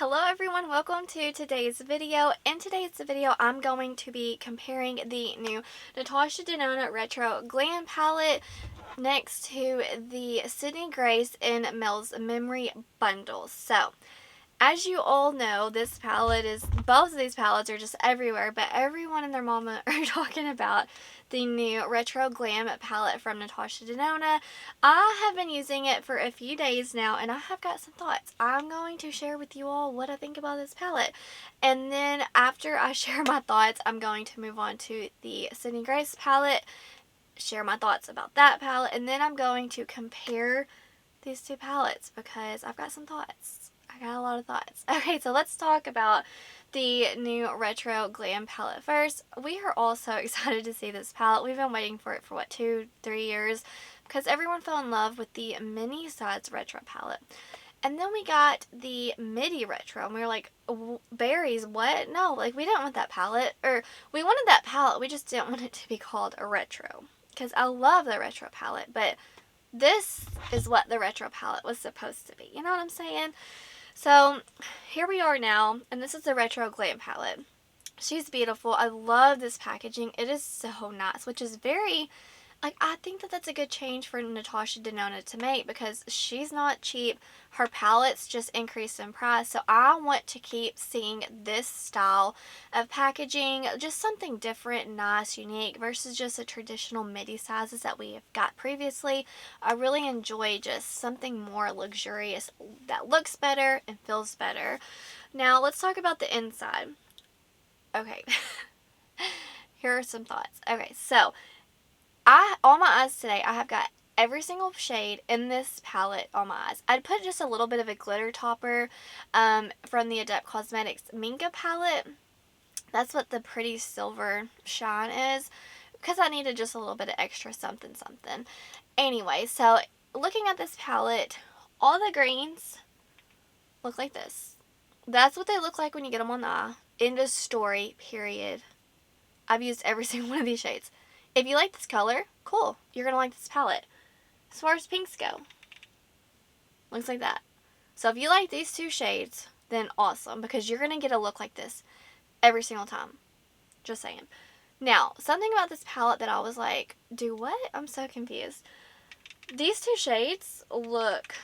Hello everyone, welcome to today's video. In today's video, I'm going to be comparing the new Natasha Denona Retro Glam palette next to the Sydney Grace in Mel's Memory Bundle. So, as you all know, both of these palettes are just everywhere, but everyone and their mama are talking about the new Retro Glam palette from Natasha Denona. I have been using it for a few days now, and I have got some thoughts. I'm going to share with you all what I think about this palette. And then after I share my thoughts, I'm going to move on to the Sydney Grace palette, share my thoughts about that palette, and then I'm going to compare these two palettes because I've got some thoughts. I got a lot of thoughts. Okay, so let's talk about the new Retro Glam palette first. We are all so excited to see this palette. We've been waiting for it for what, 2-3 years, because everyone fell in love with the mini size retro palette. And then we got the midi retro, and we were like, berries, what? No, like, we didn't want that palette. Or, we wanted that palette, we just didn't want it to be called a retro. Because I love the retro palette, but this is what the retro palette was supposed to be. You know what I'm saying? So, here we are now, and this is the Retro Glam palette. She's beautiful. I love this packaging. It is so nice, which is very, I think that that's a good change for Natasha Denona to make because she's not cheap. Her palettes just increase in price, so I want to keep seeing this style of packaging, just something different, nice, unique, versus just the traditional midi sizes that we have got previously. I really enjoy just something more luxurious that looks better and feels better. Now, let's talk about the inside. Okay, here are some thoughts. Okay, so on my eyes today, I have got every single shade in this palette on my eyes. I'd put just a little bit of a glitter topper from the Adept Cosmetics Minka palette. That's what the pretty silver shine is, because I needed just a little bit of extra something something. Anyway, so looking at this palette, all the greens look like this. That's what they look like when you get them on the eye. End of story, period. I've used every single one of these shades. If you like this color, cool. You're going to like this palette. As far as pinks go, looks like that. So if you like these two shades, then awesome, because you're going to get a look like this every single time. Just saying. Now, something about this palette that I was like, do what? I'm so confused. These two shades look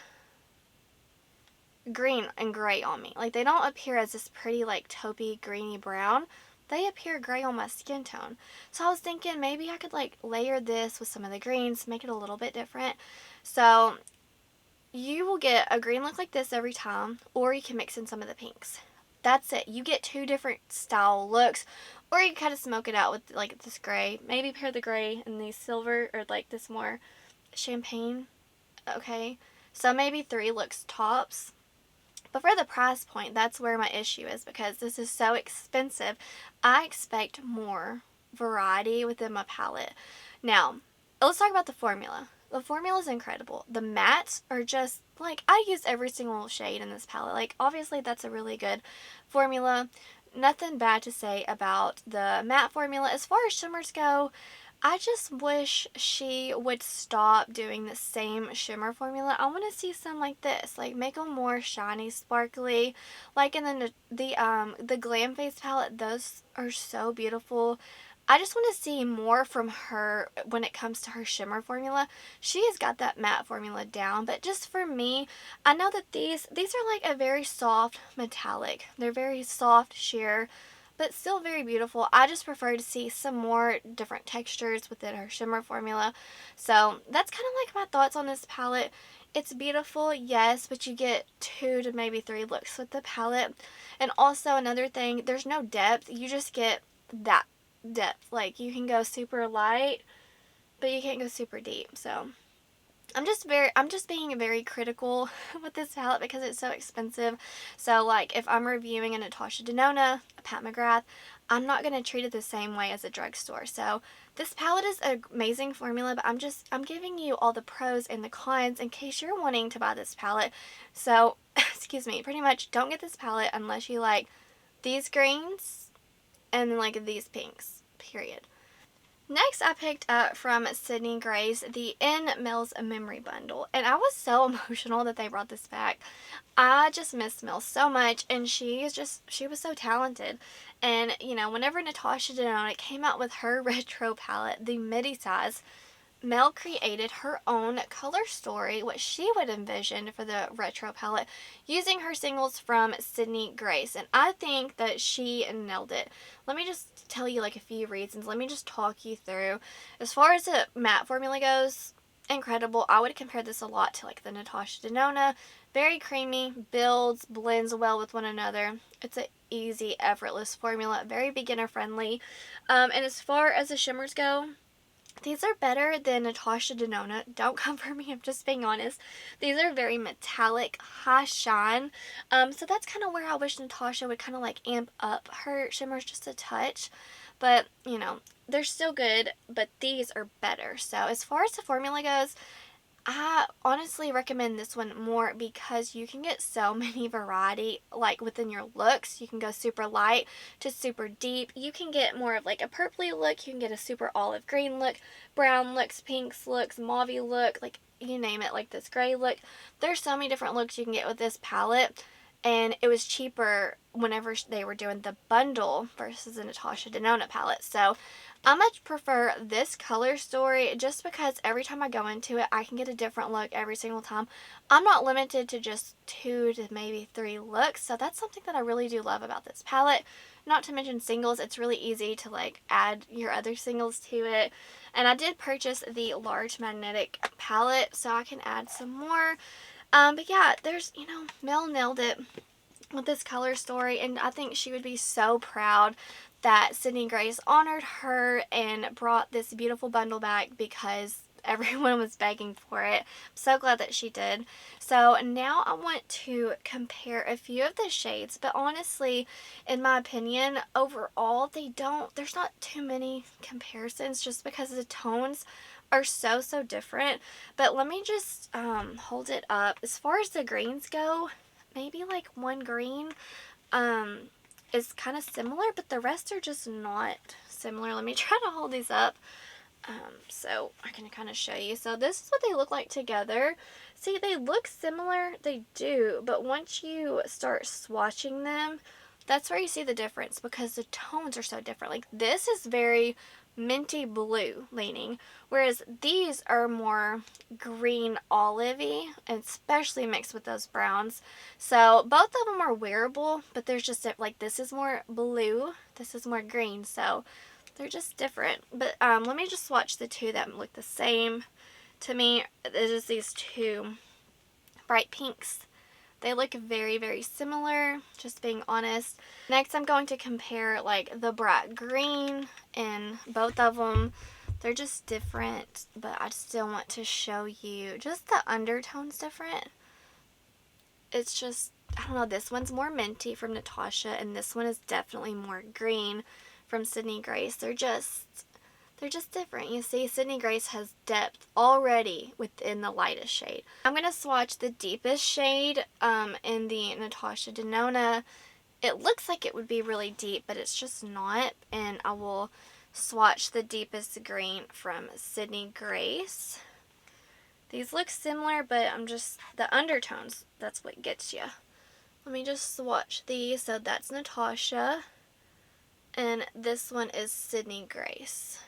green and gray on me. Like, they don't appear as this pretty, like, taupey, greeny brown. They appear gray on my skin tone. So I was thinking maybe I could like layer this with some of the greens, make it a little bit different. So you will get a green look like this every time, or you can mix in some of the pinks. That's it. You get two different style looks, or you can kind of smoke it out with like this gray. Maybe pair the gray and the silver, or like this more champagne. Okay, so maybe 3 looks tops. But for the price point, that's where my issue is, because this is so expensive. I expect more variety within my palette. Now, let's talk about the formula. The formula is incredible. The mattes are just, like, I use every single shade in this palette. Like, obviously, that's a really good formula. Nothing bad to say about the matte formula. As far as shimmers go, I just wish she would stop doing the same shimmer formula. I want to see some like this, like make them more shiny, sparkly. Like in the Glam Face palette, those are so beautiful. I just want to see more from her when it comes to her shimmer formula. She has got that matte formula down, but just for me, I know that these are like a very soft metallic. They're very soft sheer, but still very beautiful. I just prefer to see some more different textures within her shimmer formula. So that's kind of like my thoughts on this palette. It's beautiful, yes, but you get 2 to maybe 3 looks with the palette. And also another thing, there's no depth. You just get that depth. Like, you can go super light, but you can't go super deep. So I'm just being very critical with this palette because it's so expensive. So, like, if I'm reviewing a Natasha Denona, a Pat McGrath, I'm not going to treat it the same way as a drugstore. So, this palette is an amazing formula, but I'm giving you all the pros and the cons in case you're wanting to buy this palette. So, excuse me, pretty much don't get this palette unless you like these greens and, like, these pinks, period. Next, I picked up from Sydney Grace the In Mel's Memory Bundle, and I was so emotional that they brought this back. I just miss Mel so much, and she was so talented. And, you know, whenever Natasha Denona came out with her retro palette, the midi size, Mel created her own color story, what she would envision for the retro palette, using her singles from Sydney Grace. And I think that she nailed it. Let me just tell you like a few reasons. Let me just talk you through. As far as the matte formula goes, incredible. I would compare this a lot to like the Natasha Denona. Very creamy, builds, blends well with one another. It's an easy, effortless formula, very beginner friendly. And as far as the shimmers go, these are better than Natasha Denona. Don't come for me, I'm just being honest. These are very metallic, high shine. So that's kind of where I wish Natasha would kind of like amp up her shimmers just a touch. But, you know, they're still good, but these are better. So as far as the formula goes, I honestly recommend this one more because you can get so many variety like within your looks. You can go super light to super deep. You can get more of like a purpley look. You can get a super olive green look, brown looks, pinks looks, mauvey look, like you name it, like this gray look. There's so many different looks you can get with this palette. And it was cheaper whenever they were doing the bundle versus the Natasha Denona palette. So I much prefer this color story just because every time I go into it, I can get a different look every single time. I'm not limited to just 2 to maybe 3 looks, so that's something that I really do love about this palette. Not to mention singles, it's really easy to like add your other singles to it. And I did purchase the large magnetic palette, so I can add some more. But yeah, there's, you know, Mel nailed it with this color story, and I think she would be so proud that Sydney Grace honored her and brought this beautiful bundle back because everyone was begging for it. I'm so glad that she did. So now I want to compare a few of the shades, but honestly, in my opinion, overall, there's not too many comparisons just because the tones are so different. But let me just hold it up. As far as the greens go, maybe like one green is kind of similar, but the rest are just not similar. Let me try to hold these up so I can kind of show you. So this is what they look like together. See, they look similar, they do, but once you start swatching them, that's where you see the difference because the tones are so different. Like this is very minty blue leaning, whereas these are more green olivey, and especially mixed with those browns. So both of them are wearable, but there's just like this is more blue, this is more green, so they're just different. But let me just swatch the two that look the same. To me, it is these two bright pinks. They look very similar, just being honest. Next, I'm going to compare like the bright green in both of them. They're just different, but I still want to show you just the undertones different. It's just, I don't know, this one's more minty from Natasha, and this one is definitely more green from Sydney Grace. They're just different. You see, Sydney Grace has depth already within the lightest shade. I'm going to swatch the deepest shade in the Natasha Denona. It looks like it would be really deep, but it's just not. And I will swatch the deepest green from Sydney Grace. These look similar, but the undertones, that's what gets you. Let me just swatch these. So that's Natasha, and this one is Sydney Grace.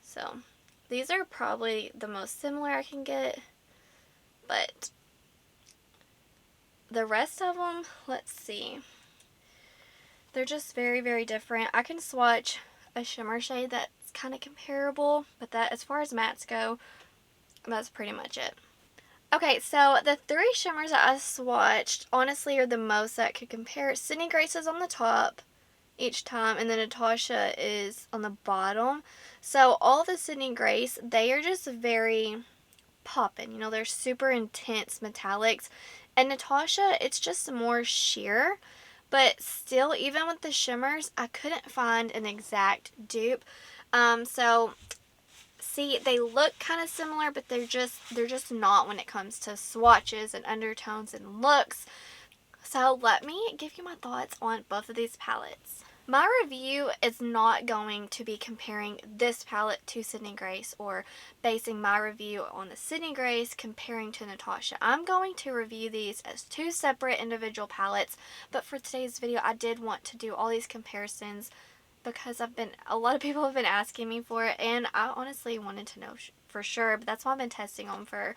So these are probably the most similar I can get, but the rest of them, let's see. They're just very different. I can swatch a shimmer shade that's kind of comparable, but that, as far as mattes go, that's pretty much it. Okay, so the 3 shimmers that I swatched, honestly, are the most that I could compare. Sydney Grace is on the top each time, and then Natasha is on the bottom. So all the Sydney Grace, they are just very poppin'. You know, they're super intense metallics. And Natasha, it's just more sheer. But still, even with the shimmers, I couldn't find an exact dupe. So see, they look kind of similar, but they're just not when it comes to swatches and undertones and looks. So let me give you my thoughts on both of these palettes. My review is not going to be comparing this palette to Sydney Grace or basing my review on the Sydney Grace comparing to Natasha. I'm going to review these as two separate individual palettes, but for today's video I did want to do all these comparisons because a lot of people have been asking me for it, and I honestly wanted to know for sure, but that's why I've been testing them for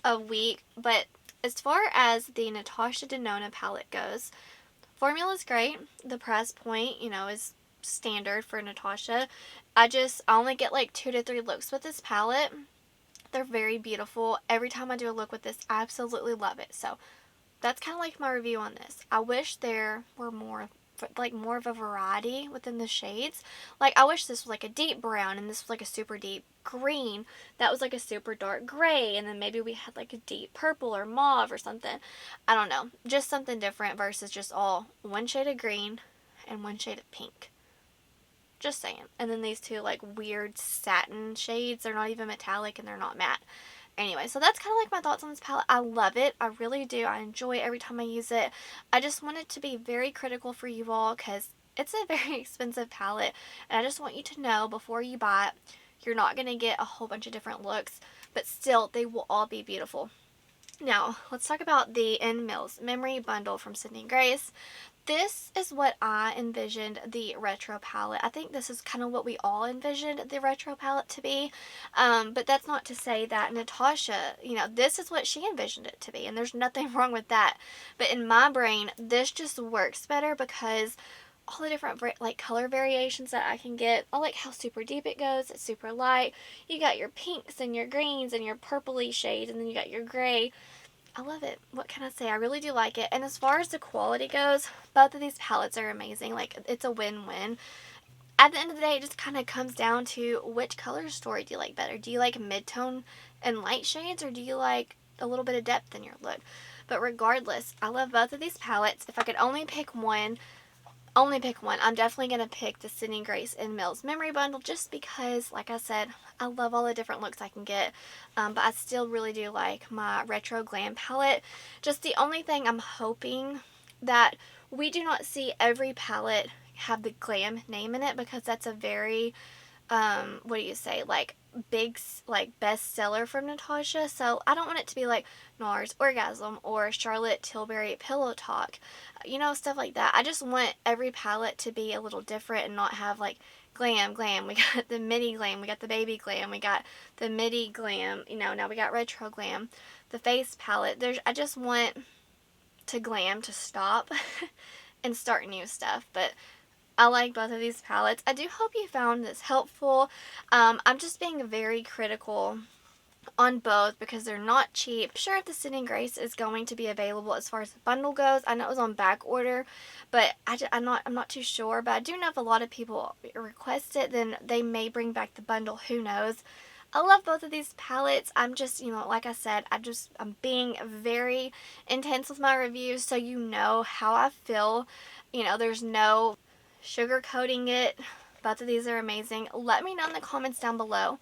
a week. But as far as the Natasha Denona palette goes, formula is great. The price point, is standard for Natasha. I only get like 2 to 3 looks with this palette. They're very beautiful. Every time I do a look with this, I absolutely love it. So that's kind of like my review on this. I wish there were more of a variety within the shades. Like, I wish this was like a deep brown and this was like a super deep green. That was like a super dark gray, and then maybe we had like a deep purple or mauve or something. I don't know. Just something different versus just all one shade of green and one shade of pink. Just saying. And then these two like weird satin shades. They're not even metallic and they're not matte. Anyway, so that's kind of like my thoughts on this palette. I love it. I really do. I enjoy it every time I use it. I just wanted to be very critical for you all because it's a very expensive palette. And I just want you to know before you buy it, you're not going to get a whole bunch of different looks. But still, they will all be beautiful. Now, let's talk about the Mels Memory Bundle from Sydney Grace. This is what I envisioned the retro palette. I think this is kind of what we all envisioned the retro palette to be. But that's not to say that Natasha, this is what she envisioned it to be. And there's nothing wrong with that. But in my brain, this just works better because all the different like color variations that I can get. I like how super deep it goes. It's super light. You got your pinks and your greens and your purpley shades, and then you got your gray. I love it. What can I say? I really do like it. And as far as the quality goes, both of these palettes are amazing. Like, it's a win-win. At the end of the day, it just kind of comes down to which color story do you like better. Do you like mid-tone and light shades, or do you like a little bit of depth in your look? But regardless, I love both of these palettes. If I could only pick one, I'm definitely going to pick the Sydney Grace and Mels Memory Bundle just because, like I said, I love all the different looks I can get. But I still really do like my Retro Glam palette. Just the only thing I'm hoping that we do not see every palette have the Glam name in it, because that's a very, what do you say, like big like bestseller from Natasha. So I don't want it to be like NARS Orgasm or Charlotte Tilbury Pillow Talk, stuff like that. I just want every palette to be a little different and not have like glam. We got the mini glam, we got the baby glam, we got the midi glam, now we got retro glam, the face palette. I just want to glam to stop and start new stuff. But I like both of these palettes. I do hope you found this helpful. I'm just being very critical on both because they're not cheap. I'm sure if the Sydney Grace is going to be available as far as the bundle goes. I know it was on back order, but I'm not too sure. But I do know if a lot of people request it, then they may bring back the bundle. Who knows? I love both of these palettes. I'm just, like I said, I'm being very intense with my reviews, so you know how I feel. There's no sugarcoating it. Both of these are amazing. Let me know in the comments down below,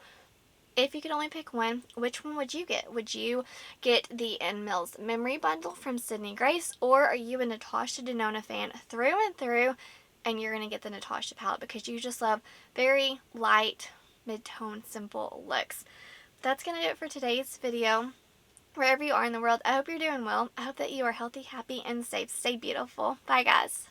if you could only pick one, which one would you get? Would you get the Mels Memory Bundle from Sydney Grace, or are you a Natasha Denona fan through and through, and you're going to get the Natasha palette because you just love very light, mid-tone, simple looks? That's going to do it for today's video. Wherever you are in the world, I hope you're doing well. I hope that you are healthy, happy, and safe. Stay beautiful. Bye, guys.